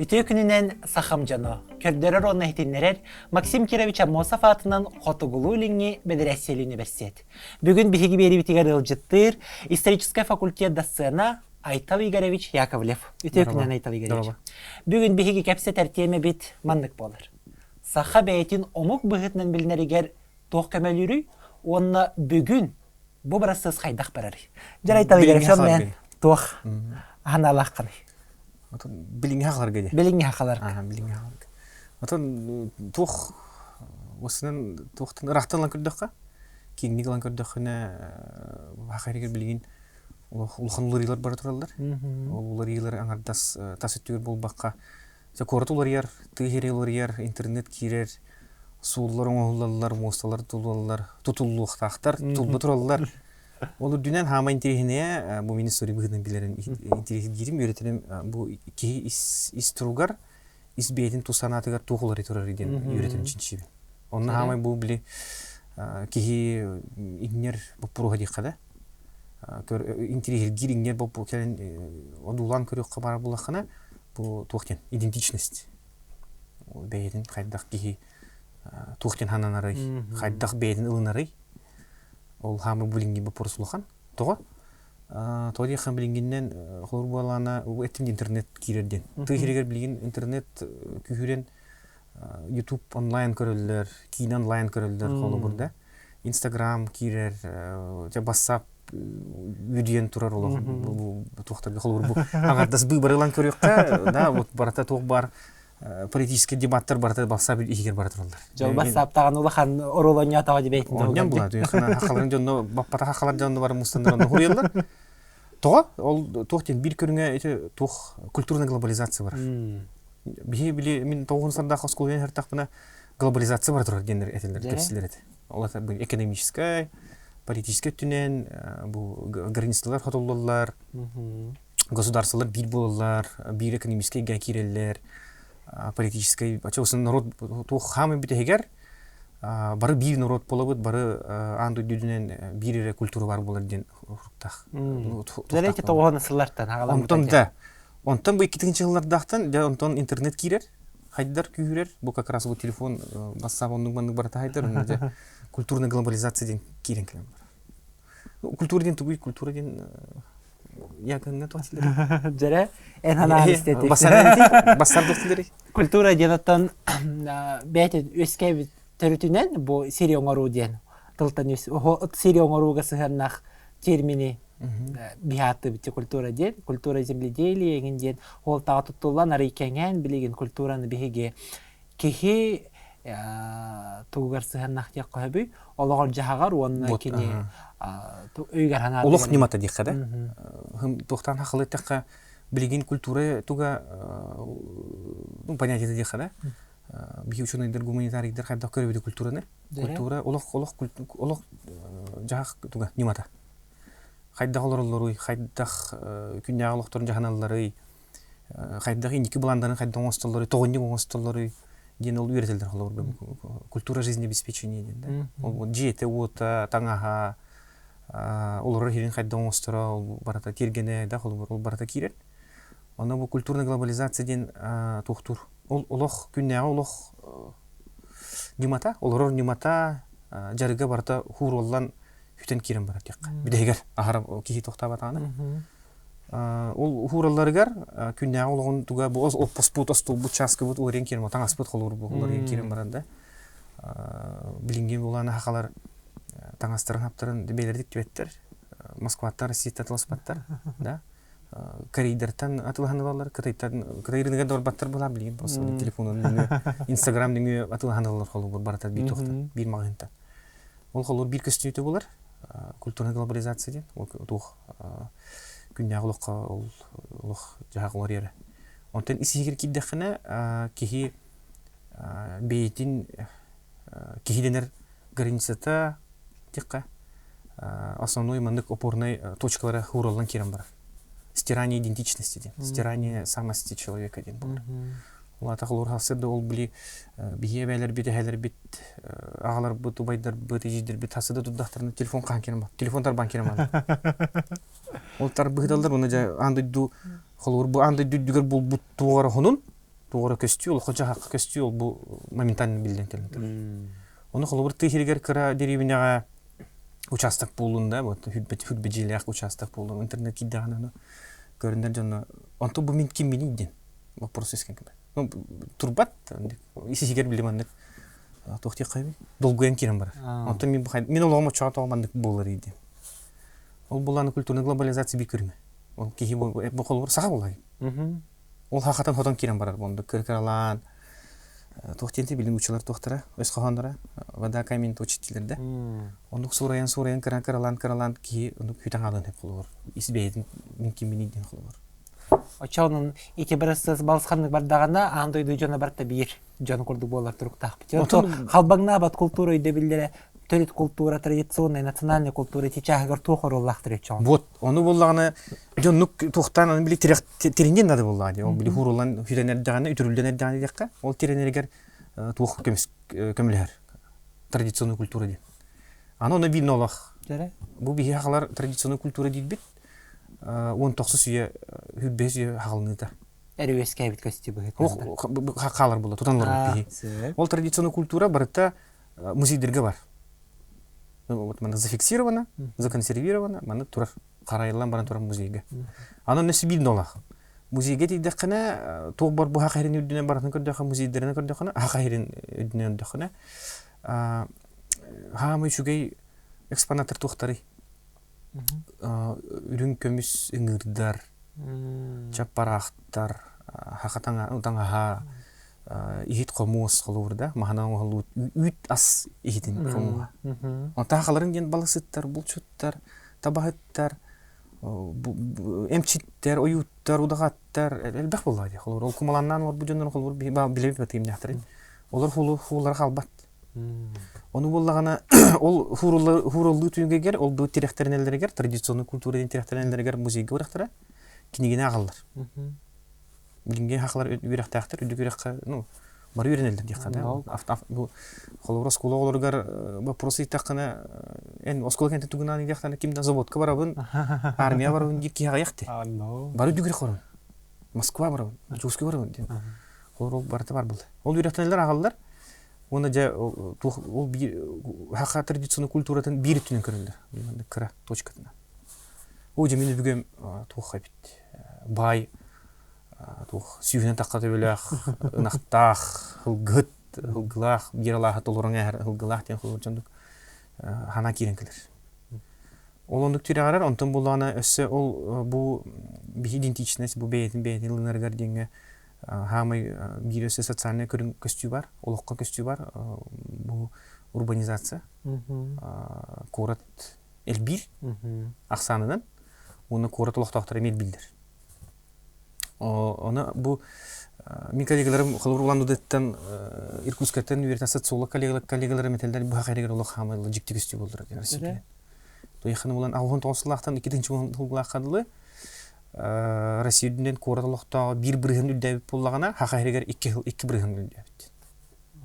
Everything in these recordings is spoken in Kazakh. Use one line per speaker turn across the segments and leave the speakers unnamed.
Үтө күнүнен сахам жано. Көрдөрөр онна хитиннерер Максим Кирович Амосов атынан Хотугулу линги Медрессель университет. Бүгүн биһиги берибитигер ылжыттыр исторический факультет доцена Айтал Игоревич Яковлев. Үтө күнүнен Айтал Игоревич. Бүгүн биһиги кепсе тертеме бит мандык болар. Саха бейтин омук быгытнан билнеригер тох көмөлүрү, онна бүгүн бу барасыз хайдак барар. Жар Айтал Игоревич мен тох аналак каны.
Билинги хакалар геде.
Билинги хакалар.
Билинги хакалар. Отон тух осынан тухтан рахтанлан көрдөккө. Кийинги лан көрдөккөнө хакырыгы билген улханлыйлар бар туралар. Олар ыйлар аңардас тасыттыгыр болбакка. Коротулар яр, тыгырылар яр, интернет кирер, суулар оңоллар, мосталар тулалар, тутуллуктактар, тулбу туралар. Ол дүнен хама интерехине бу министри быгынан билерин интерехи гирим үйрөтелем бу ки истругар избейтин тусанатыгар тухулар турар иден үйрөтем чинчи. Онна хама бу били ки игнер бу пруга дикада. Интерехи гирингер бу келен одулан көрөккө бара булакана бу тухтен идентичность. Бейтин кайдак ки тухтен хананары, кайдак бейтин ылынары. Ол хамы билинги бу порсулхан. Тога. Тоди хам билингенден хорбалана этин интернет кирерден. Тыгырыгер билген интернет күһүрен YouTube онлайн көрөлөр, кийин онлайн көрөлөр колу бурда. Instagram кирер, же WhatsApp видеон турар олор. Бу тохтарга колу бу. Агардас бу барылан көрөккө, да, вот барата тог бар. Политический дебаттар барда WhatsApp игер бар туралар.
Жол WhatsApp таган улахан оролоnya тага дебейтин.
Ондан булат. Хакаларын жонно баппата хакалар жонно бар мустандарны хуриялар. Тога ол тохтен бир көрүнгө эти тох культурный глобализация бар. Били мен 90-сында хаскулен хартакына глобализация бар турар гендер этелер кепсилер эти. Олар бу экономический, политический түнен бу границалар хотоллар. Государстволар бир болалар, бир экономический гакиреллер. Политической, ачосын народ тух хамы битегер, бары бир народ болобут, бары анду дүдүнен бирире культура бар болар ден хуруктах.
Зарете тогоны сыллартан агалам.
Онтон да. Онтон бу 2-нче жыллардактан, онтон интернет кирер, хайдар күйрер, бу как раз бу телефон WhatsApp ондун бандык барата хайдар, культурная глобализация ден кирен келем бар. Культура ден тугуй, культура ден якынга тоқтылары.
Жара, аналистетик.
Басар тоқтылары.
Культура денаттан бәйтін өскәй түрітінен, бұл Сирия оңару ден. Тылтан Сирия оңаруға сығарнақ термини бихаты бітті культура ден. Культура земледелия еген ден. Ол таға тұттылан арайкәнген білеген культураны бігеге кехе тугар сығарнақ дек қойбүй. Олығын жағағар, онына кені өйгер ханады.
Олық немата дейқа да? Тоқтан хақылы таққа білген культура туга понятие дейқа да? Бихи ученыйдер, гуманитарийдер қайдақ көребеді культураны. Культура олық жағақ туга немата. Қайдақ оларылары, қайдақ күнне ағылықтарын жағаналары, қайдақ индекі бұландарын қайдақ оңысталары, тоғынне оңысталары ден ол үйретелдер олар. Культура жизнеобеспечения ден. Жеті, ота, таңаға, олар херин қайдақ оңыстыра, барата тергене, ол барата кирер. Оны бұл культурный глобализация ден тоқтур. Олық күннеға, олық немата, олар немата жарыға барата хур олан хүтен кирен барат яққа. Бидегер, ағара кейі тоқта батағаны. Ол хураларыгар күннеға олығын туға бұл оппоспут, остолбут, часкы бұд, олар ең керен, таң аспыт қолыр бұл, олар ең керен баранда. Білінген боланы хақалар таңастарын аптарын белердік түбеттер, Москваттар, Россия атыласпаттар, Корейдертан атылғанылалар, Кытайрыныға дорбаттар бұла білген, просто телефонын, Инстаграм дүңі атылғанылалар қолы бұл баратар бей тоқтар, бей мағынта. Ол қолыр бір көстүйті болар, культурный глобализация ден, туқ күнне ағылыққа олық жағағылар ері. Онтан исігер кеддіқіні кехи бейтін кехиденер границата текка основной мандык опорной точкалары хуралдан керен бар. Стирание идентичности ден, стирание самости человека ден бар. Олата холор хасырды ол били бихебелер бит, хәлер бит, ағалар бит, убайдар бит, ежидер бит, хасырды тұддақтарына телефон қан керен бар. Телефон тарбан керен бар. Ол тар быгдалдар, оны жа андай ду холор бу андай дүддүгер бул буттугара хонун тугора көстү ол хоча хакка көстү ол бу моментально билден келет. Оны холбур тыгыргер кыра деревняга участок булунда вот хүтбежилек участок булун интернет кидаганы көрүндөр жана онту бу мен ким билидин вопрос эскен. Ну турбат исигер билемандык тохти кайбы долгуен кирен бар. Онту мен оломо чыга тогмандык болор иди. Ол буланы культурный глобализация бик көрмө. Ол кихи бу холбур сага булай. Ол хакатан хотон кирен барар бонду кыркыралан тохтенте билим учулар тохтара өз кахандара вада камин точтилерде. Ондук сураян кыралан ки ондук хүтаңадан деп болор. Исбейдин минкин минидин болор.
Очоонун ити бирсиз балсхандык бардаганда андойду жона барта бир жон курдук болар туруктак. Ото халбагна бат культура үйдө билдере төрөт культура, традиционный, национальный культура тичагыр тухоруллактыр чоң.
Вот, оны боллаганы жоннук тухтан аны били теренген нады боллагы. Ол били хурулан хүтенер даганы үтүрүлдөнер даганы декка. Ол теренергер тух көмүлөр. Традиционный культура ди. Аны бинолах. Бу бихалар традиционный культура дейт бит. 19 сүйе хүббез халыныда.
Эрүес кебит көстү бу.
Ол хакалар болот, тутанлар бихи. Ол традиционный культура барыта музейдерге бар. Вот мана зафиксировано, законсервировано, мана турар карайлан баран турар музейге. Аны несі билнолах. Музейге дейді қана тоқ бар бұ хақайрын өддінен баратын көрдіқі, музейдеріне көрдіқіні, хақайрын өддінен өддіқіні. Хамы үшігей экспонаттар тоқтары. Үрін көміс үңірдар, чаппарақтар, хақатаңа ихит қомуыз қолуырда, мағанан оғылу үйт ас ихитін қомуға. Тағаларын ген балысыттар, бұлчуттар, табағыттар, әмчиттер, ойуттар, удағаттар, әлбәқ болады. Ол құмаланнан ол бұжынын қолуыр білебет бәтігім яқтырын. Олар хулар қалбат. Оны болағана, ол хурулы түйінгегер, ол бұл теректерінелерігер, традиционный культураден теректерінелерігер музейге орақтыра, кенегене ағалар. Билинген хакылар үйрәктәктер, үйрәккә, ну, бар үйрәнелдер диккәндә. Холорос кулогларга вопрос иттәккәнә, эн оскол кенте тугынан диккәндә кимдә заводка барабын, армия барабын дип кия якты. Бар үйрәк барабын. Москва барабын, Чувский барабын ди. Холорос барты бар булды. Ол үйрәктәләр агаллар. Оны да ол бир хакка традиционный культурадан бир түнен көрүлдү. Менде кыра точкасына. О жемин бүгем тухайбит. Бай сүйгенен таққа төбелек, ынақтақ, хылгыт, хылгылақ, биралақ, толырың әр, хылгылақ ден хылгыр жондық хана керен келер. Ол ондық түрі қарар, онтын болағына өсі ол бұл идентичность, бұл бәйетін лынарғар денге хамай бір өсі социальный көрін көстүй бар, олыққа көстүй бар, бұл урбанизация, корат әлбір, ақсанынан, оны корат олықтақтары мел білдір. Оны бұл мен коллегаларым қалыр ұландудеттен Иркутскаттан университет социолог коллегаларым етелдер бұл хақайрегер олық хамайлы жікті көсті болдыр. Тояқаны болан ауғын тоғысылақтан 2-ші ғылғылаққадылы Россия дүнен қорат олықтағы бір бірігін үлдәбіп болағына хақайрегер 2 бірігін үлдәбіп.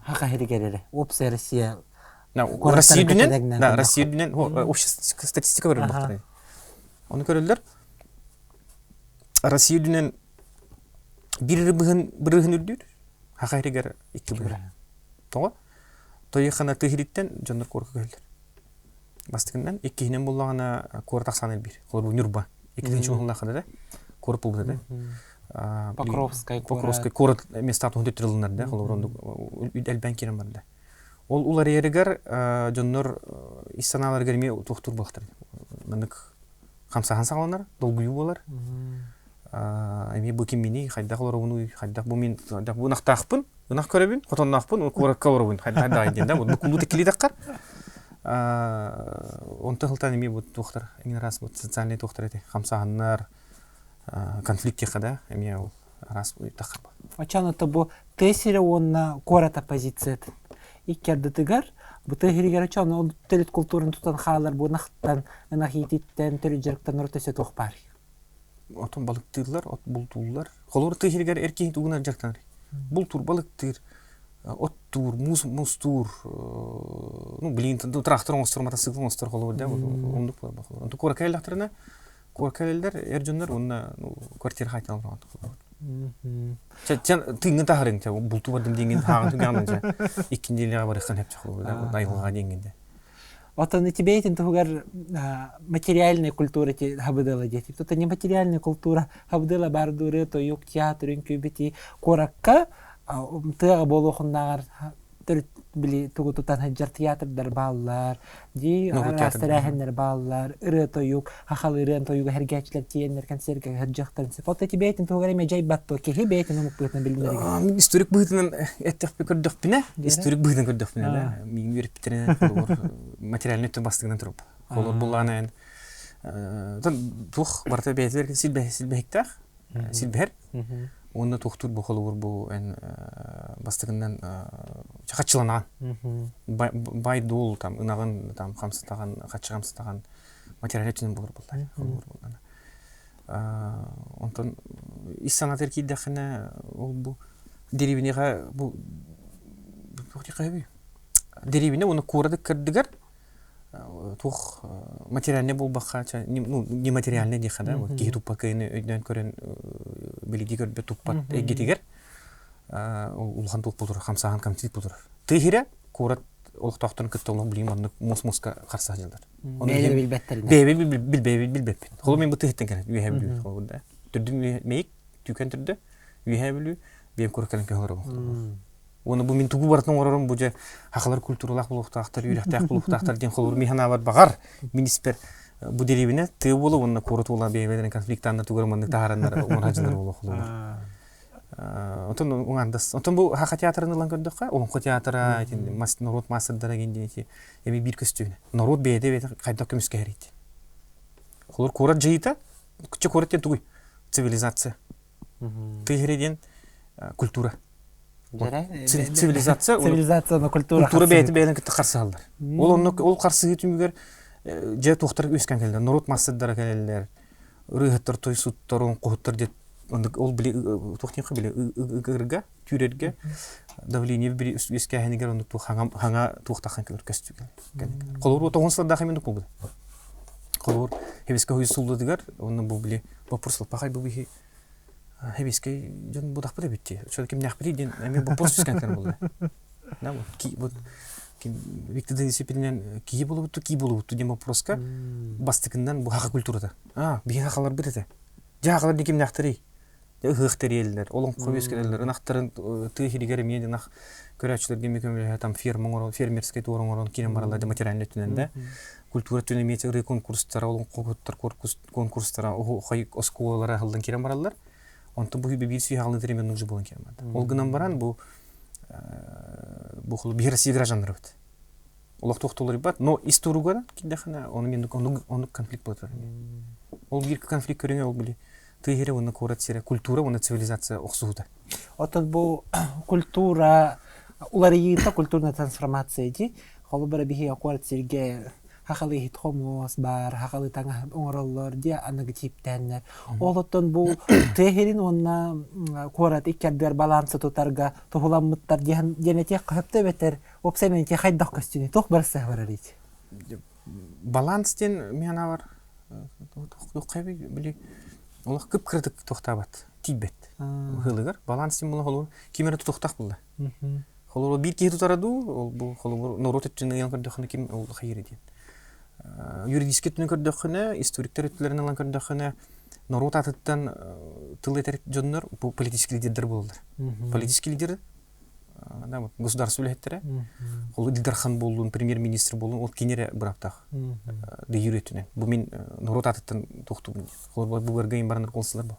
Хақайрегері, опция Россия.
Россия дүнен общество статистика көрір бақтары. Оны көрілдер Россия дүнен bir ürdür, haqayrigar 2 bir. Toğa? Toyaqana tığiritten jondur korku geldir. Bastıkından 2 hinen bollagana kor taqsanel bir. Kor nurba. 2-nji yılda qada kor buldu. Покровская kor места тонды тирилнарда, колоронду элбен керем барда. Ол улар еригер jondur исаналар герме тоқтур бактыр. Мындык хамсахан сагаланар, долгую болар. Эми бу кимини хайда колоруну хайда бу мен да бу нактакпын, нак көрөбүн, котоннакпын, коракка барабын. Хайда айдында бу кулу текили даккар. Онта хылтан эми бу токтор, эми раз бу социальный токтор эти хамсаганнар конфликтке када эми ал раз бу такыр.
Ачаната бу тесире онна кората позиция. Иккерде тигар бу тегиргер ачана телет культурын тутан халар бу нактан, нахититтен, төлөжөрктөн ортосе тохпар. Отон балыктырлар, от бултулар. Холор тегиргер эркин тугунар жактан. Бултур балыктыр, оттур, мустур, ну блин, трактор монстр, мотоцикл монстр холор да, ондук бар бахол. Онту коракайлактарына, коракайлдар, эржондар онна квартира хайтан алган.
Sen tığın taharın ta bultu bardым деген тагын тыгамынча иккинделеге барыккан хеп чакылы да айылга деңгенде.
Отон эти бейтин тугар материальная культура ти хабдыла дети. Кто-то нематериальная культура хабдыла бардуры, то юк театрын күбити коракка тыга болохундагар били тугу тутан хаджар театрдар баллар, ди растарахеннер баллар, ыры тоюк, хахал ырын тоюга хергәчләр тиеннер концертка хаджахтар. Вот эти бейтин тугар эме жай батто ки бейтин умук бытын билмерге.
Историк бытын эттек көрдөх бине, историк бытын көрдөх бине да. Мин берип битерен колор материальный төр бастыгынан туруп. Колор буланан тух барта бейтер силбехтах, силбер. Онда тухтур бу колор бу бастыгынан чакачыланаган. Бай дол там ынаган там камсытаган, качыгамсытаган материалетин болор булар. Онтон иссанатер киддахына ол бу деревинега бу тухтикаби. Деревине оны курады кырдыгар тух материальный болбакка, не материальный дихада, вот ки тупакыны өйдөн көрөн билидигер бе туппат эгетигер. Улхан тук булдыр, хамсаган камтит булдыр. Тыгыра курат олук токтон кыттылык билим мус-муска карса жылдар.
Бейлер билбеттерин.
Билбеп. Холу мен бу тыгыттан керек. We have you холда. Түрдүн мейк түкөн түрдө. We have you бем көркөлөн көлөр болду. Оны бу мен тугу бартын орорум бу же хакалар культуралак булуктактар, үйрөктак булуктактар ден холор механа бар багар. Министр бу деревине тыгы болуп, онна корутула бейбелерин конфликттандар тугурманды таарандар муражылар болуп холор. Отон уңандас. Отон бу хака театрын лан көрдөккө, олонко театра, народ мастердара гендети, эми бир көстүнө. Народ бейде кайда көмүскө керейт. Холор корат жыйта, күчө кораттен тугуй. Цивилизация. Тыгыреден культура. Цивилизация,
цивилизация, культура.
Культура бейте бейлен кытты карсы алдар. Ол карсы түмүгөр же тохтар өскөн келдер. Народ мастердара келдер. Рыгыттар той суттарын кохуттар деп ол били тохтинка били ыгырга түрерге давление бир өскө ханигер онду ханга тохтахан келер көстүгө. Колор отоңсында да хемен болду. Колор хебиске хуйсулду дигер, оны бу били вопросл пахай бу бихи хебиске жон будак бир битти. Ошо ким нах бириден эми вопрос түскөн кен болду. Да вот ки вот Виктор дисциплинен ки болупту дем вопроска бастыкындан бу хака культурада. Би хакалар бирде. Жагылар диким нахтырый. Хыхтырелдер, олон көбескелер, ынактарын тыгыригер мен нах көрөчлөр демекем там фермерский турон кирен баралар материальный түнөндө. Культура түнөмөтө конкурстар, олон конкурстар, хой осколалар кылдан кирен баралар. Онто бу бир сүйгалны теремен нужы болон кирен бар. Ол гынан баран бу хол бир сигражандар өт. Олох токтолор бат, но исторуга кидехана оны мен оны конфликт болот. Ол бир конфликт көрүнгө ол били тыгыре оны коратсыра культура, оны цивилизация оксууда.
Отот бу культура улары йыта культурная трансформация ди. Холу бара бихи акуартсырге хакалы хитхомос бар, хакалы таңа оңороллор ди аныгы типтеннер. Олоттон бу тыгырин онна корат иккердер балансы тутарга тухуламмыттар денете кыпты бетер опсементе хайдак костюни тох барса барарит.
Баланстен мена бар. Кайбы били Олох көп кырдык токтабат, тибет. Хылыгар баланстен була холор кимер токтак булды. Холор бир ки тутараду, ол бу холор народ үчүн ян көрдөкөнө ким ол хайыр экен. Юридически түнө көрдөкөнө, историктер өтлөрүнө алан көрдөкөнө народ атыттан тыл этер жоннор бу политический лидерлер болдулар. Политический лидер да вот государство лидерлери. Ол Дилдархан болдун, премьер-министр болдун, ол кенере быраптак. Де юрөтүнө. Бу мен народ атыттан токтум. Холор бу берген барандар колсулар бу.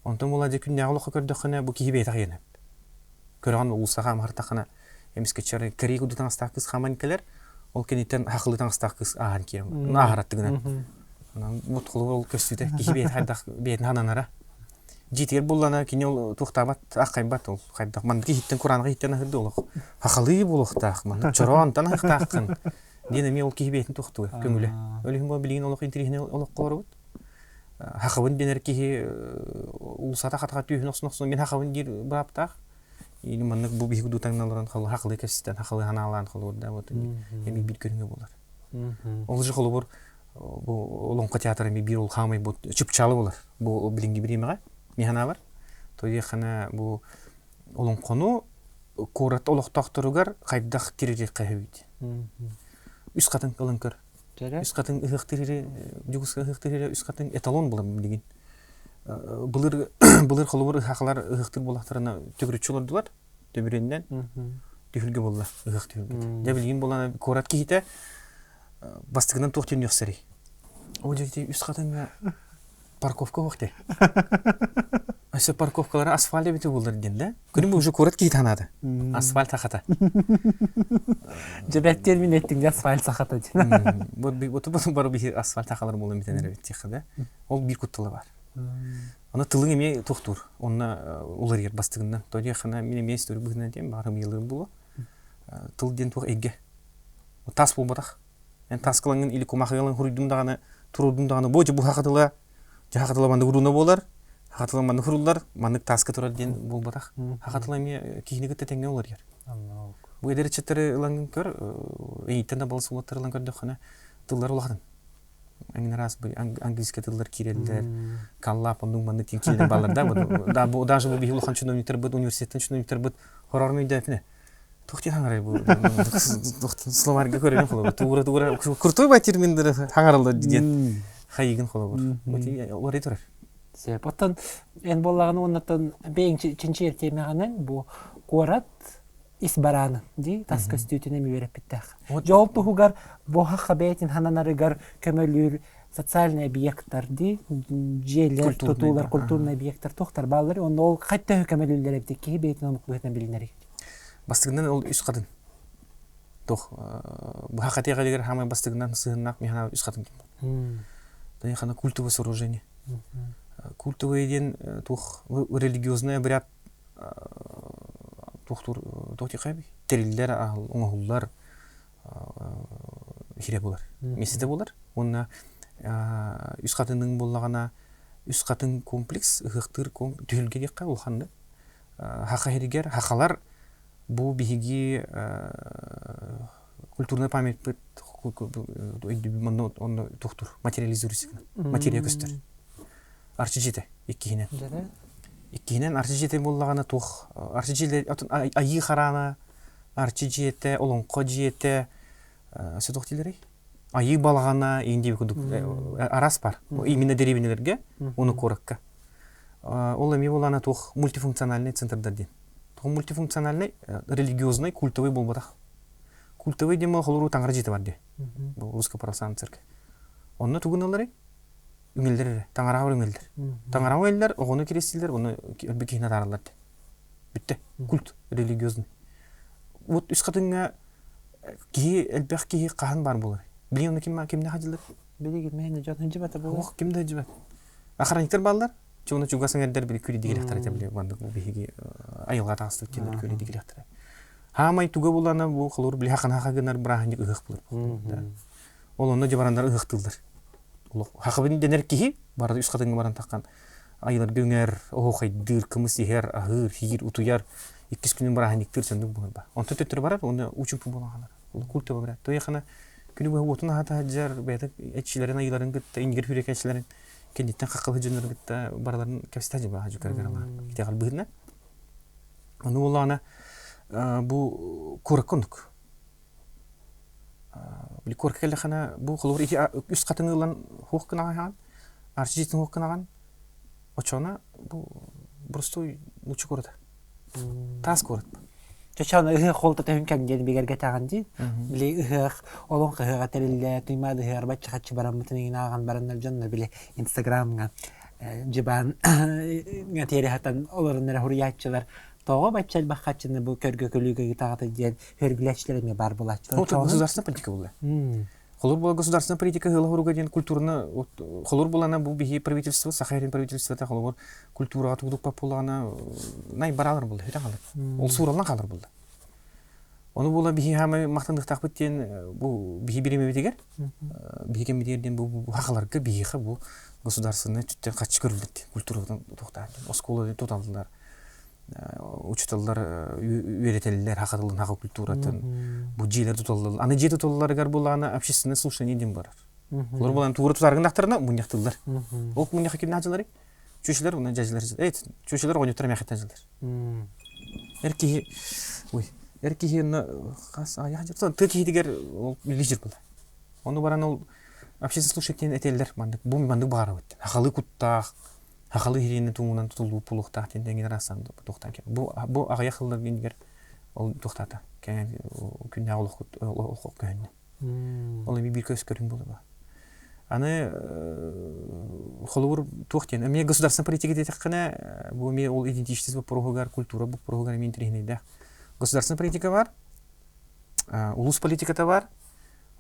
Онтон була же күннө алык көрдөкөнө бу кибе тагыны. Көргөн улсага мартакана эмиске чары кереги дутан стакыс хаманкелер. Ол кенетен хакылы таңстакыс аан кирем. Нахараттыгына. Вот холор ол көстүдө кибе хайдак бетин хананара. Житер буллана кинел тухтабат акайбат ол хайдак мандык хиттен куранга хиттен хырды ол. Хакылы булуктак ман чорон тан хактакын. Дене мен ол кибетин тухту көңүлө. Өлүм бо билген олок интерихне олок корубут. Хакыбын денер ки улсата хатка түйүн оксун мен хакыбын дир баптак. Ини мандык бу бихи дутаңналардан калы хакылы кестен хакылы ханалан кылды вот эми бир көрүнгө болот. Ол же холобор бу олонко театры ми бир ол хамай бу чыпчалы болор. Бу билинги биримеге механа бар. Той хана бу олон кону корат олоқтақтыругар қайдақ теререк қайбейді. Үс қатын қылынкыр. Үс қатын ұғықтырері, жүгісі ұғықтырері үс қатын эталон болам деген. Бұлыр қолыбыр ұғақылар ұғықтыр болақтарына төгірітші олардылар. Дөбіреннен түйілге болла ұғықтыр. Дәбілген болана корат кейті бастығынан тоқтен өқсәрей. Ол жерде үс қатынға парковка вақты. Асы парковкалары асфальт беті болар ден, да? Күнім бұл уже корат кейт анады. Асфальт сақата.
Жебәт термин еттіңде асфальт сақата ден.
Бұты бары бір асфальт сақалар болын бітен әрі беттеқі, да? Ол бір күттілі бар. Оны тылың еме тоқтур. Онына олар ер бастығынан. Тоди қана мен істері бүгінен дейін бағырым елігім болу. Тыл ден тоқ әйге. Тас бол батақ. Тас қылыңын или көмақығылың құрыйдымдағаны, тұрудымдағаны бойы бұл хақытыла. Хақытыла манды ұруына болар. Хақатыла манды құрылар, мандық таскы тұрар ден бол батақ. Хақатыла ме кейінігітті тәңне олар ер. Бұл әдері четтері ұлаңын көр, әйттен да балысы олаттар ұлаң көрді қана тылдар олақдың. Әңін арасы бұл английский тылдар керелдер, қаллап, ондың манды тең кейден балар да. Даже бұл бейі ұлақан чиновниктер бұд, университеттен чиновниктер бұд, хорармы үйді әпіне. Тоқты хаңарай бұл, словарға көререн қолы бұл. Туғыра, күртой бай терминдері хаңарылды деген қайығын қолы бұл. Олар етірер.
Оттан эн боллағаны оннаттан бейін чинчи ертемеғанын бұл корат ис бараны ди таска стютіне мүйереп біттәқ. Жауап тұғығар бұл хаққа бәйтін хананарығар көмөлір социальный объекттар ди жерлер, тұтулар, культурный объекттар тоқтар балылар, оны ол қайтты көмөлілер әбді кейі бәйтін оны құлғетен білінер.
Бастығынан ол үс қадын. Тоқ, бұл хаққа тейға дегер хамай бастығынан сығыннақ механа үс қадын кем. Дәне қана культовое сооружение. Культовый ден тух религиозный обряд тухти қайбы терилдер оңғылдар хире болар. Меседе болар. Онна үс қатының болағана үс қатын комплекс ұғықтыр түйілге деққа олғанды. Хақа херігер, хақалар бұл бігеге культурный память бұд оны тұқтыр, материализуρισігін, материя көстер. Арчы жеті, еккейінен. Еккейінен арчы жеті болағана тұқ. Арчы жеті, айы қарана, арчы жеті, олонқы жеті, сөз оқтелер ей? Айы балағана, еңде бекудық, арас бар. Именно деревенелерге, оны қорыққа. Ол әме болағана тұқ мультифункциональный центрдерден. Тұқ мультифункциональный, религиозный, культовый бол батақ. Культовый демі қолыру таңғара жеті бар де. Бұл Русская православная церковь. Онны түгін олар ей? Үңелдер, таңарау үңелдер. Таңарау әлдер, оғыны керестілдер, оны әлбі кейіне дараларды. Бітті, культ, религиозный. Вот үс қатыңа кейі, әлбәқ кейі қаған бар болар. Біле оны кемді қадылыр?
Біле келмейін, жатын жібәті болар.
Оқ, кемді жібәт. Ақырaniктер балдар, жоны чуғасын әлдер біле көре дегелектер әте біле, бандық бұл бейге айылға тағыстық келер көре дегелектер. Хамай туға болана бұл қылыр біле хақын-хақа гынар бірағындек ұғық болар. Ол оны жабарандар ұғықтылдар. Хақыбын денер кейі, барды үс қатыңы баран таққан айылар гөңер, оғай, дыр, кымыс, ехер, ағыр, хигер, утуяр, 2 күнін бірағындектер сөндік болар ба. Онты төттері барар, оны учынпы болағанар. Ол культы болар. Той яқына күні бұл отын ағата жар, бәйті әтшілерін айыларын күтті, ингер хүрек әтшілерін кендеттен қаққылы жөнлері күтті, барларын кәпсті жаба жүкәргер алар. Кетеғал бұғына. Оны олағына бұл көрік көндік. Били корка келе хана бу кылыр ики үс катыңылан хук кынаган, арчы жетин хук кынаган. Очона бу простой лучше город. Тас город.
Чачана холта тәһин кәнгән бигәргә тагын ди. Били олон кыга телилле тыймады хәрбәт чахачы барамытын инаган бараннар җанна били Instagramга җибан гәтери хатан оларны хуриятчылар Тоға бәтчәл баққатшыны бұл көргі көлігі тағаты ден хөргіләшілеріне бар болатшы.
Ол государственная политика болды. Холур была государственная политика, хылғыруға ден культурны, холур болана бұл бейі правительство, Сахарин правительство, холур культураға тұғдық пап болана, най баралар болды, өте қалыр. Ол сұралан қалыр болды. Оны бола бейі хамай мақтандық тақпыттен бұл бейі береме бетегер, бейі кемедерден бұл хақыларға бейіқі бұл государственный түттен қатшы көрілдік, культурадан тоқтар, осколы тоталдылар. Учиталлар үйретелілер хақатылын хақы культуратын бұл жейлер тұталылар. Аны жей тұталыларығар болағына общественное слушание ден барар. Олар болағын туғыры тұтарғын ақтарына мұнияқтылар. Ол мұнияқы келін ажылары Чүшелер уна жазылар. Чүшелер ойнотор мәхәттән җылар. Эрки ой, эрки хас аяк җырсан тыки дигәр ул лидер була. Оны баран ул общественный слушатель этелдер мандык. Бу мандык бара бит. Халы куттак, халы хирине туңунан тутулу пулуктак тенден генерасан токтан кен. Бу аяк хыллар дигәр ул токтата. Кән күнне алык көнне. Ол бир көз көрүн була. Аны холур тохтен. Мне государственная политика детек кына бу мне ол идентичность бу прогугар культура бу прогугар мен тренинде. Государственная политика бар. Улус политиката бар.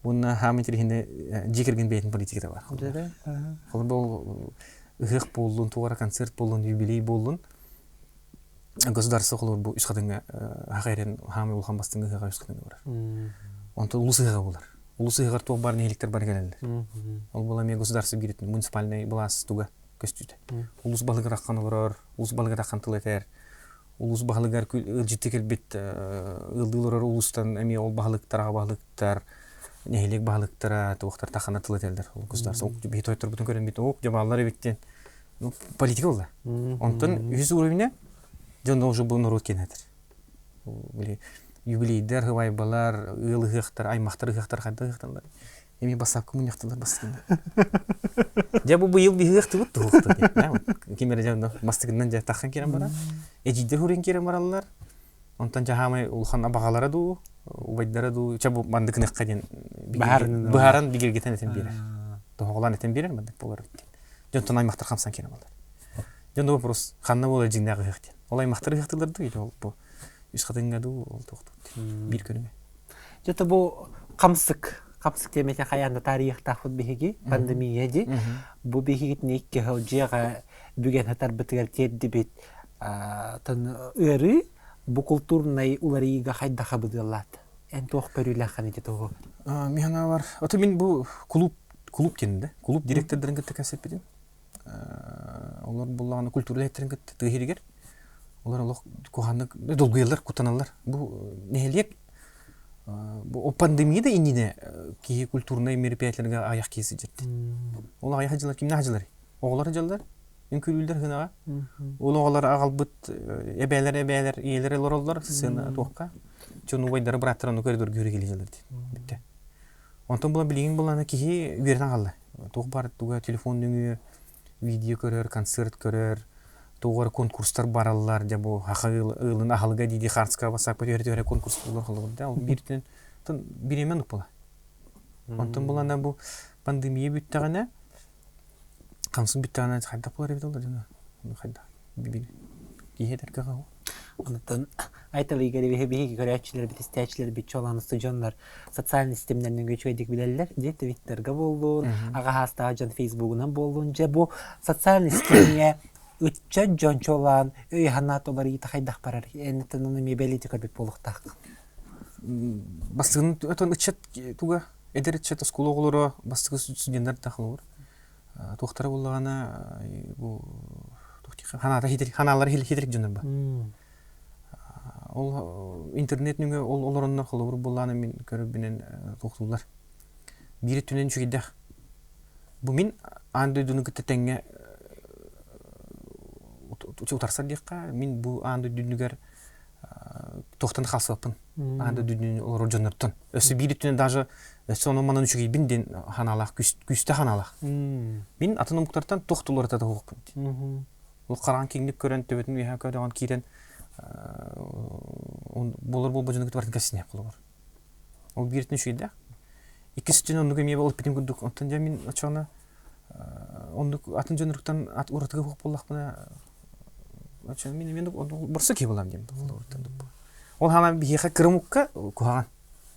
Уна хамитринде жекерген бейтин политиката бар. Холур бу ыгык болдун, тугара концерт болдун, юбилей болдун. Государство холур бу ишкадынга хагайрен хами улхан бастыңга ыгыга ишкадынга бар. Онто улус ыгыга булар. Улус ыгыгар туг бар неликтер бар келелер. Ол була ме государство бирет муниципальный власть туга көстүтө. Улус балыгы раккан олор, улус балыгы раккан тылетер. Улус балыгар ылжытты келбет ылдылар улустан эми ол балыктарга балыктар нехилек балыктара туктар тахана тылетерлер. Ол государство бит ойтор бүтүн көрөн бит ок жабалар биттен. Ну политика болду. Онтон үз уровня жонда уже бу народ кенетер. Били юбилейдер хывайбалар, ылыгыктар, аймактар ыгыктар кайдыктанлар. Эми басак коммунякталар баскында. Жабу быйыл бигыкты бут тукту. Кимер жанда мастыгынан жа таккан керем бара. Эжидер хүрен керем баралар. Онтан жахамай улхан абагалары ду, убайдары ду, чабу мандыкны каден бааран бигергетен этен берер. Тоголан этен берер мандык болор. Жонтон аймактар камсан керем алар. Жонда вопрос ханна бола жиндагы ыгыктен. Ол аймактар ыгыктылар ду, ол бу ишкадынга ду ол токту. Бир көрүнгө.
Жото бу камсык темете хаянда тарихта хут биһиги пандемия ди. Бу биһигит никке хожага бүген хатар битгер тедди бит тан өрү бу культурный уларыга хайда хабыдылат. Эн тох көрүлө ханете того.
Механа бар. Ото мен бу клуб тенде. Клуб директордорун кетте касеппедин. Олар буллаганы культура директорун кетте тыгырыгер. Олар алак куханны долгуялар кутаналар. Бу нехелек бу пандемияда инине ки культурный мероприятияларга аяк киси жетти. Ол аяк хажылар кимне хажылар? Оглар хажылар. Үнкүлүлдер гына. Ол оглар агалбыт эбелер иелер лороллар сен токка. Чону вайдар браттарын көрдөр көрө кележелер ди. Битте. Онтон була билген буланы ки берден калды. Ток бар туга телефон дүңү, видео көрөр, концерт көрөр. Тугар конкурстар бараллар жабу хагылын ахалга диди хартска басак көтөрө конкурс болор кылды. Ал бирден биремен була. Онтон буланда бу пандемия бүттөгөнө камсын биттөгөнө кайда болор бит алар жана. Кайда бибил. Киһедер кага.
Онтон айтылыгы биһиги көрөчүлөр бит истечилер бит чоланысы жонлар социаль системдерден көчөйдүк билелер. Же Twitterга болду, ага хаста жан Facebook'унан болду. Же бу социаль системге үтчен жончолан үй ханат олар ити хайдах барар. Энтен уну мебелити көрбөт болуктак.
Бастыгын өтөн үтчет туга эдерчет скологолоро бастыгы студенттер тахылыр. Токтары буллагана бу ханада ханалар хидрик жөндөр ба. Ол интернет нүгө олорунна кылыр булланы мен көрүп менен токтулар. Бири түнөн чүгидде. Бу мен андойдуну кеттенге утарсар дикка мен бу анды дүнүгөр токтон калсаппын. Анды дүнүн олор жонордон. Өсү бири түнөн даже сону манын чүгий бинден ханалак күстө ханалак. Мен атынымктардан токтулар да окуппун. Ол каран кеңдик көрөн төбөтүн яха көргөн кирен болор болбожонук бардын касине кылыр. Ол биртин шүйдө. Икисинен ондук эме болуп битим күндүк. Онтон жа мен очона ондук атын жонуктан ат уратыга болуп боллакмына. Очон мен бурса ки болам дейм. Ол хама бийха кырмукка куган.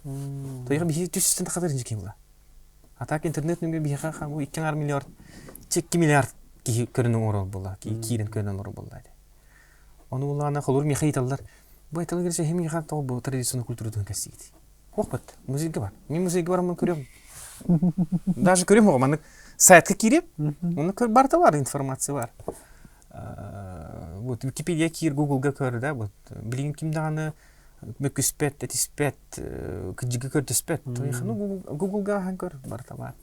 Тойга бийи түстен кадыр жеке була. Атак интернет нүгө бийха хаму 2 миллиард 2 миллиард ки көрүнүң орол була, ки кирен көрүнүң орол була. Onu bulana kolur mi haytallar. Bu haytallar gerçi hem yakan tabi bu tradisiyonel kültürden kesiydi. Kokpat, müzik var. Min müzik var ama görüyorum. Даже görüyorum ama ben saytga kirip, onu kör barda var, informasiya var. Bu Wikipedia kir, Google'ga kör da, bu bilgin kimde аны möküspet, etispet, kıcıgı kör tispet. Google'ga han kör barda var.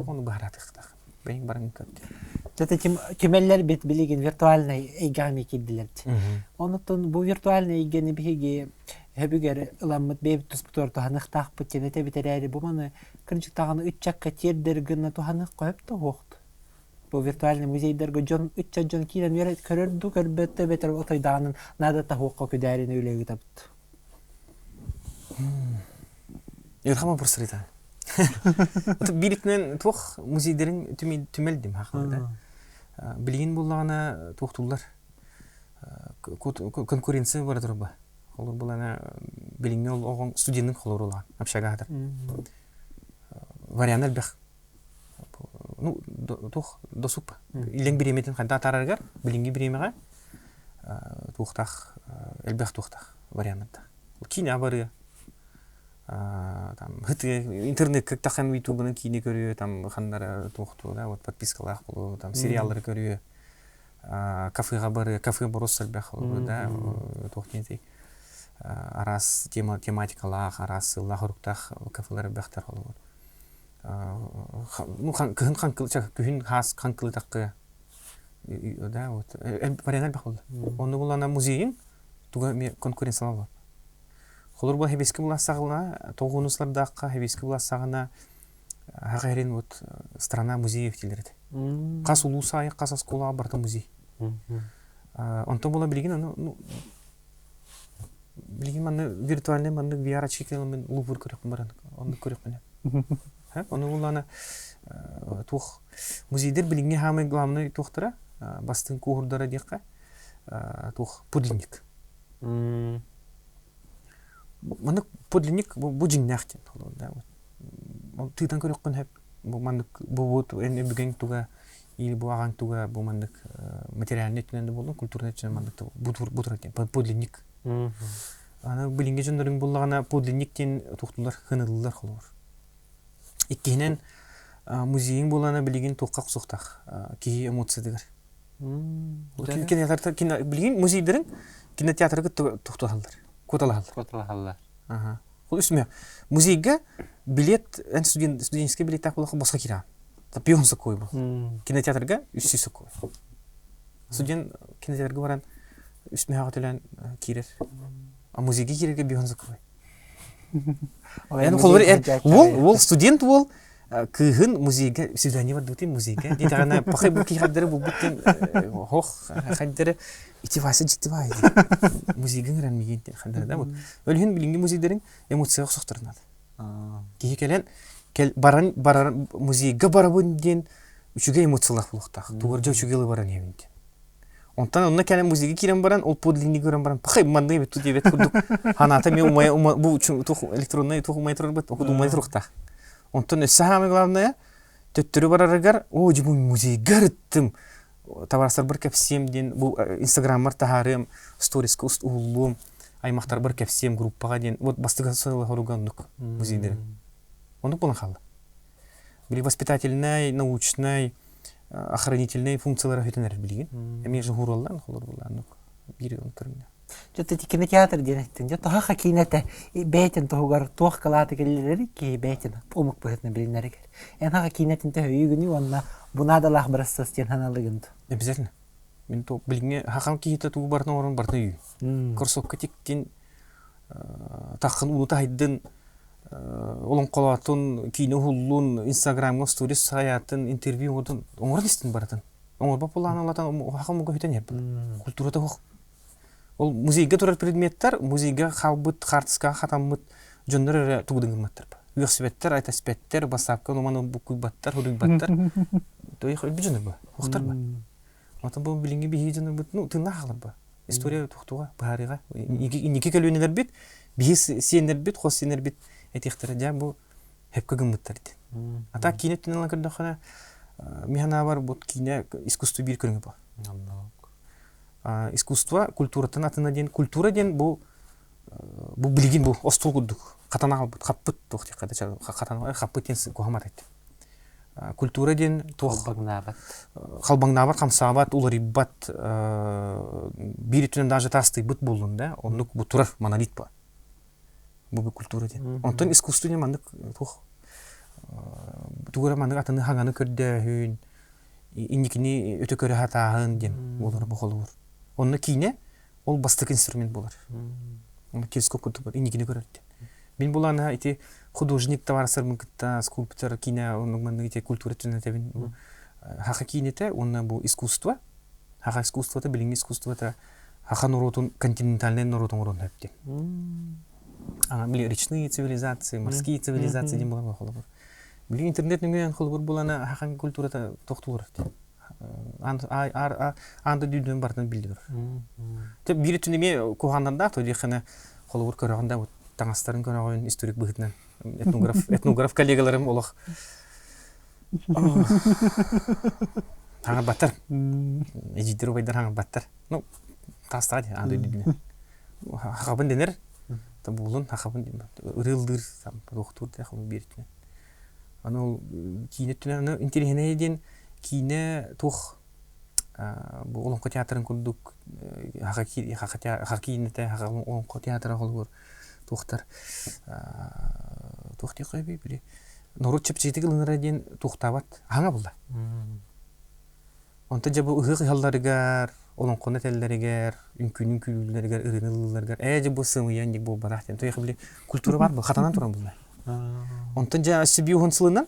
Onu baharat ıqtaq. Ben barın kör.
Жата кемеллер бит билеген виртуальный эйгами киддилерди. Онуттан бу виртуальный эйгени биги хөбүгер ыламмыт бейбит туспутор туханык тахпыт кенете битерери бу маны кыржык таганы 3 чакка тердергүнө туханык коюп та хокту. Бу виртуальный музейдерге жон 3 жон килен берет көрөрдү көрбөттө бетер отойданын нада та хокко күдәрин үйлеги тапты.
Ерхама бурсрита. Ото билитнен тух музейдерин түмелдим хакында. Билген буллагана тухтуллар. Конкуренция бар турба. Олар булана билиңне олгон студенттин колору болгон общагадыр. Вариант бек. Ну, тух досуп. Илен биреметін қанда тараргар, билинги биремеға тухтах, элбек тухтах вариантта. Кине бары. Там интернет как тахан ютубын кине көрү, там хандар тухту, да, вот подпискалар болу, там сериалдар көрү. Кафега бары, кафе боросал бек, да, тухтенти. Арас тематикалар, арас лахруктах кафелар бектер болу. Ну күн хас канкылы такы да вот вариант бахыл. Оны булана музейин туга конкуренция бар. Холор бу хебеске буласагына тогунуслардакка хебеске буласагына хагырын вот страна музеев тилерди. Кас улусай касас кола барта музей. Онто була билген ну билген маны виртуальный маны VR чекелмен лувр көрөк баран. Оны көрөк менен. Оны улана тух музейдер билинге хамы главный тухтара бастын курдара дикка тух подлинник. Маны подлинник бу жиннахтен да. Он тыдан көрөккөн хеп бу мандык бу вот эне бүген туга или бу аган туга бу мандык материальный тенде болду культурный тен мандык бу турат подлинник. Аны билинге жөндөрүң буллагана подлинниктен тухтулар хынылылар холор. Иккенен музейин булана билген тоққа құсықтақ кей эмоциядығыр. Кинотеатрда билген музейдерін кинотеатрға тоқталалар, коталалар. Ол үстіме, музейге билет, студентский билет тақылықы басқа кираған. Пионсы қой бұл. Кинотеатрға үстісі қой. Студент кинотеатрға баран үстіме ағатылан кирер. А музейге кирерге пионсы қой. Ол студент ол кыгын музейге свидание бар дутин музейге дейді ғана пақай бұл кейхаддары бұл бүттен хоқ хаддары итивасы життівай музейген рәнмеген хаддары да бұл өлген білінген музейдерін эмоцияға соқтырынады кейі келен баран музейге барабын ден үшіге эмоциялақ болуқтақ туғыр жау үшігелі баран емінде онтан онна кәлем музейге кирен баран ол подлинник көрен баран пақай маңдай бет тут ебет күрдік ханата мен бұл электронный тух умай тұрыр бет оқыды умай тұрықтақ онтан өссі хамы главная төттірі барарығар о жи бұл музейге рыттым табарастар бір кәпсем ден бұл инстаграммар тахарым сториске ұлым аймақтар бір кәпсем группаға ден вот бастыға сылы хоругандық музейдері ондық болын қалды білі воспитательный научный охранительные функциялары өтенер билген. Эми жугуралдан холор булан. Бири он көрүнө.
Жотто кинотеатр директен. Жотто хака кинете бетен тогар тох калаты келлери ки бетен помук бетне билинер. Эн хака кинетин те үйгүнү онна бунада лахбарсыз тен ханалыгынды.
Обязательно. Мен то билген хакам кийте тугу бартын орун бартын үй. Курсокка тиктин тахын улута хайдын олон колатын кино хуллун инстаграмга сторис саятын интервью отун оңор дистин баратын оңор популан алатан хакам көтөн еп культурада хок ол музейге турар предметтер музейге халбыт хартыска хатаммыт жоннор тугудунгматтар велосипедтер айтаспеттер басапка номаны букуйбаттар хурубаттар той бижонор ба хохтар ба ата бу билинге бижонор бут ну тына халар ба история тухтуга барыга нике келөнелер бит бис сенер бит хос сенер бит этихтерде бу хепке гымыттарды. Ата кинет тенелен көрдөхана механа бар бу кине искусство бир көрүнгө бар. Искусство культуратын атына ден культура ден бу билген бу остол курдук. Катана албыт каппыт тохти када катана каппыт тенс кохамат айтты. Культура ден тох халбаңнабат камсабат уларибат биритүнөн даже тасты бут болдун да. Онук бу турар монолит бар. Бу культура ден. Онтон искусство мандык тух тугара мандык атаны хаганы көрдө хүн инникини өтө көрө хатаһын дем болор бу холур. Онны кине ол бастык инструмент болор. Оны телескоп көтүп бар инникини көрөт. Мен булана ити художник товарсыр мынкытта скульптор кине онун мынды ити культура түнөтөбүн. Хака кинете онна бу искусство. Хака искусството билим искусството хака нуротун континентальный нуротун урунөптү. Ага били речные цивилизации, морские цивилизации дем болор холур. Били интернет нүгөн холур булана хака культурата токтулur. Анда дүйдөн бартын билдир. Теп бири түнеме куганнанда то дихана холур көрөгөндө таңастарын көрөгөн историк быгытынан этнограф коллегаларым олох. Таңа баттар. Эжидер байдар таңа баттар. Ну, тастады анда дүйдөн. Хабын денер. Та булун хабын ырылдыр сам доктор да хабын биртне. Аны кинеттен интернет еден кине тух бу улонко театрын курдук хакинете улонко театры холбор тухтар тухти койбой били норут чепчети кылынраден тухтабат аңа булда онта жабы ыгы халларыгар улонконы теллеригер үнкүнүн күлүлөргөр ырынылларгар жабы сымыян дик бул барахтен той били культура бар бу хатанан туран булда онта жа сибиу хонсылынан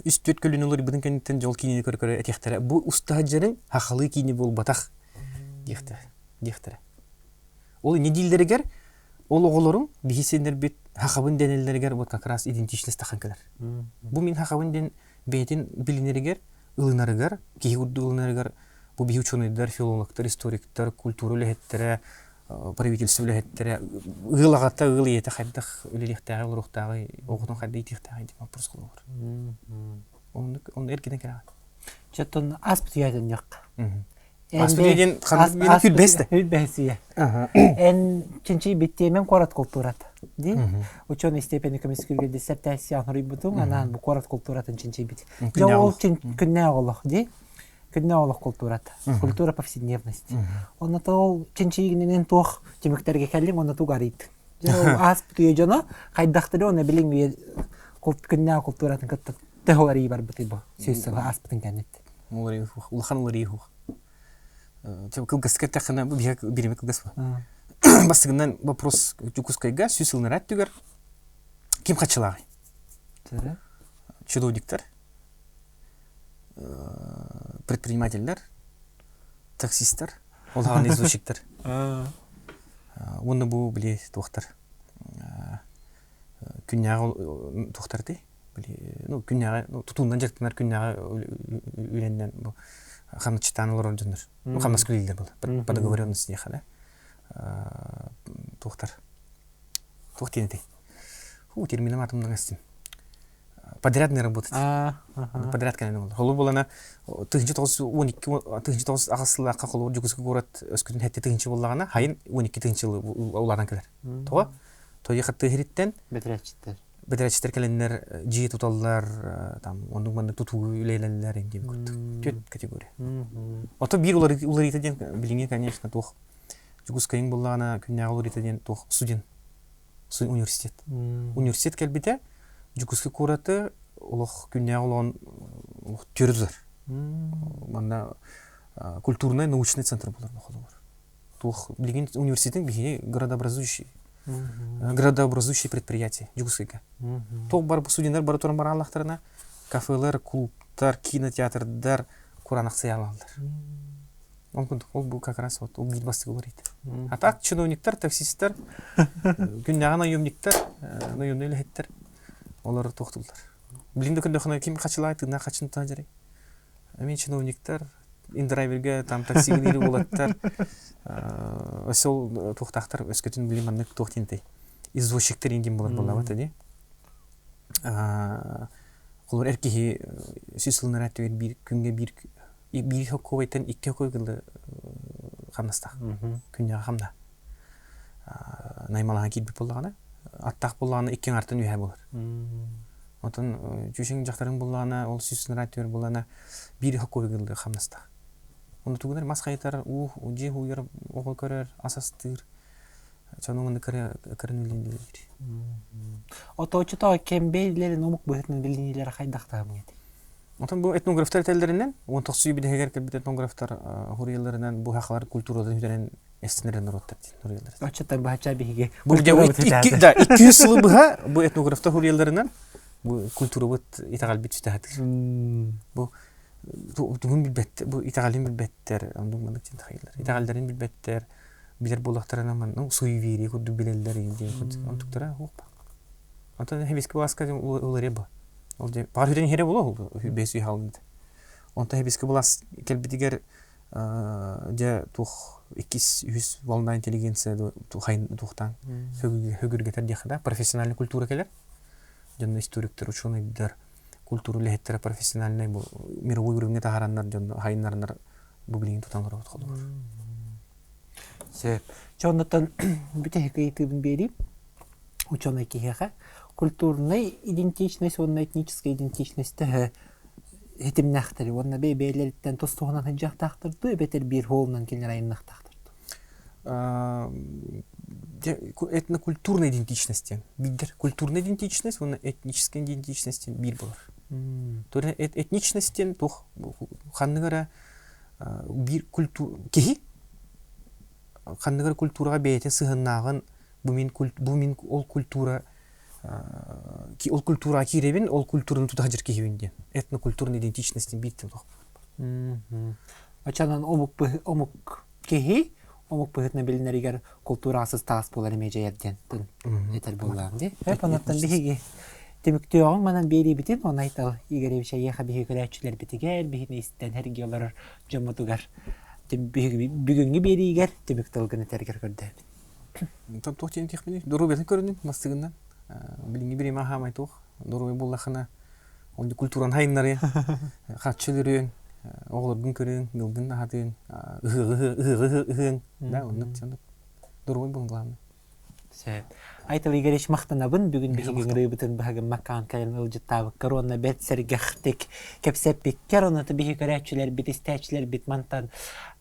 үстөт көлүнөлөр бидин кенттен жол кийини көрө этехтере бу устаажырын хахалы кийини бол батак дихтер ол не дилдеригер ол оголорун бихисендер бит хахабын денеллеригер вот как раз идентичность таханкалар бу мен хахабын ден бетин билинеригер ылынарыгар кийгурдуларыгар бу биучунуйдар филологтор историктор культура лехеттере правительство лехеттере ылагата ылыйета хайдах үлелехтагы урухтагы огутун хайда итихтагы деп вопрос кылыр он эркиден кера
Чаттон аспт яйдын жак.
Аспт яйдын кандай күлбесте.
Күлбесте. Эн чинчи биттемен корат культурат. Ди? Ученый степени комиссия диссертация анрыбытың, анан бу корат культуратын чинчи бит. Жол күннө олох, ди? Күннө олох культурат. Культура повседневности. Онна то чинчигинен тох темектерге келдим, онна ту гарит. Жол аспт яйжана кайдактыры оны билим күннө культуратын кытты. Теории бар бит бу. Сөзсөз асптын кенет.
Улхан улариху. Тем кылгаскер тахана биремек кылгасма. Бастыгынан вопрос жукускайга сүсүлнөрат түгөр. Ким качылагы? Чиновниктер, предпринимательдер, таксисттер, олган извозчиктер. Оны бу биле токтор. Күннягы токтарды. Ну күннягы тутундан жактанар күннягы үйренден бу хамчтаналар онжонор. Ну хамнас күлилдер бул. По договоренности ехала. Токтор. Токтенти. Ху термином атымдан астын. Подрядный работать. Подряд канен болду. Холу болана 1912 агасылакка колор жугуску город өскүтүн хетти тыгынчы боллагана хайын 12 жылы улардан келер. Тоо. Той хатты хириттен бедрачтер келеннер жии туталлар там ондун манда тутуу үйлелелер деп көттүк. Төт категория. Ото бир улар итеден билиңе конечно тох. Жугускайын боллагана күннагы улар итеден тох студент. Университет. Университет келбите жугуски кураты улох күннагы улон төрүзөр. Манда культурный научный центр болор бохолор. Тох билген университеттин бихи градообразующие предприятия жугускайга. Тох бар студенттер бар туран бар аллахтарына кафелер, клубтар, кинотеатрдар куран аксаялалар. Ол бу как раз вот убить басты говорит. А так чиновниктер, таксисттер, күннагы наемниктер, наемный элехеттер олар токтулдар. Билинде күндө ким качылайт, на качын тажыры. Мен чиновниктер, индрайверге там таксигинери болаттар. Осол токтактар өскөтүн билим андык токтенти. Извозчиктер индим болот болабат эди. Колор эркихи сүсүлнөр атып бир күнгө бир хоккойтен 2 хоккойгылды камнаста. Күннө камда. Наймалага килип болгона, аттак болгона 2 артын үйө болор. Отон жүшең жактарын болгона, ол сүсүнөр атып болгона бир хоккойгылды камнаста. Оны тугунар маскайтар же уйыр ого көрөр асастыр. Чонуңунда көрүнүлүндүр.
Оточута кембейлерин умук бөтүнүн билинилери кайдакта мыйт.
Ondan bu etnograflar tellerinden, 19 bir de kelbet etnograflar huriyelerinden bu haklar kulturadan hüdenen estinlerden rottat huriyelere.
Açıktan bahçe bir
Bu 200 yılı bu etnograflar huriyelerinden bu kulturu bit itagal bit üstahdır. Bu tuğun bilbette, bu itagalin bilbetter, ondan balık için hayırlar. İtagallerin bilbetter, bilir bolaktaran aman, suyu veri, kudu bileller indi, ontuklara hoppa. Ondan hebeski baskı uları bu. Oldu. Par hüden here bulu besi halında. Ondan hebeski bulas kelbitiger ja tuh 200 volna inteligensiya tuh hayn tuhtan hügürgeter diye profesyonel kultura keler. Janna historikler uçunu der. Kulturu lehettere profesyonelne bu mirovu ürünge taharanlar janna haynlarlar bu bilgin tutanlar oldu.
Sep. Çoğunluktan bütün hikayetini vereyim. Ученые хеха культурная идентичность, он этническая идентичность этим нахтары, он на бейлерден тостугунан хыжак тактырды, бетер бир холнан келер айнак тактырды.
Этнокультурная идентичность. Бидер культурная идентичность, он этническая идентичность бир болар. Тора этничностен тух ханныгара бир культура кеһи ханныгара культурага бейте сыгыннагын bu min ol kultura ki ol kultura kirevin ol kulturun tutacır kihivinde etnokulturun identiçnesini bitti doch.
Açanan omuk kehi omuk bıhıtna bilineriger kulturasız tas bolar emece yerden yeter bolan di. Hep anlattan bihigi demiktiyoğun manan beri bitin onaytal igere bir şey yaha bihi güreçler bitiger bihi isten her gyolar jamutugar. Bugünkü beri iger demiktalgını terger gördü.
Tam tohtiyen tekmini doru betin köründün mastığından. Bilingi bir ima hamay toh. Doru bullakına onca kulturan haynları kaççılırın. Oğlurdun körün, yıldın ahatın. Ihığın. Da onluk çandık. Doru bulunduğunu.
Aytalı gereş maqtanabın bugün bihigin rıbıtın bahagın makkan kalın ılcıttabı korona bet sergahtik kepsep bikker onatı bihi göreççiler bit isteçiler bit mantan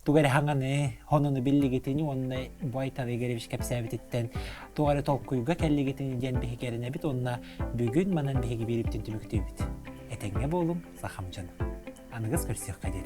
tuğare hangane honunu billi getini onunla bu aytalı gereş kepsebititten tuğare tolkuyga kelli getini den bihi gerine bit onunla bugün manan bihigi biriptin tümüktü bit. Etenge bolum sahamcanım. Anıgız kırsiyak kader.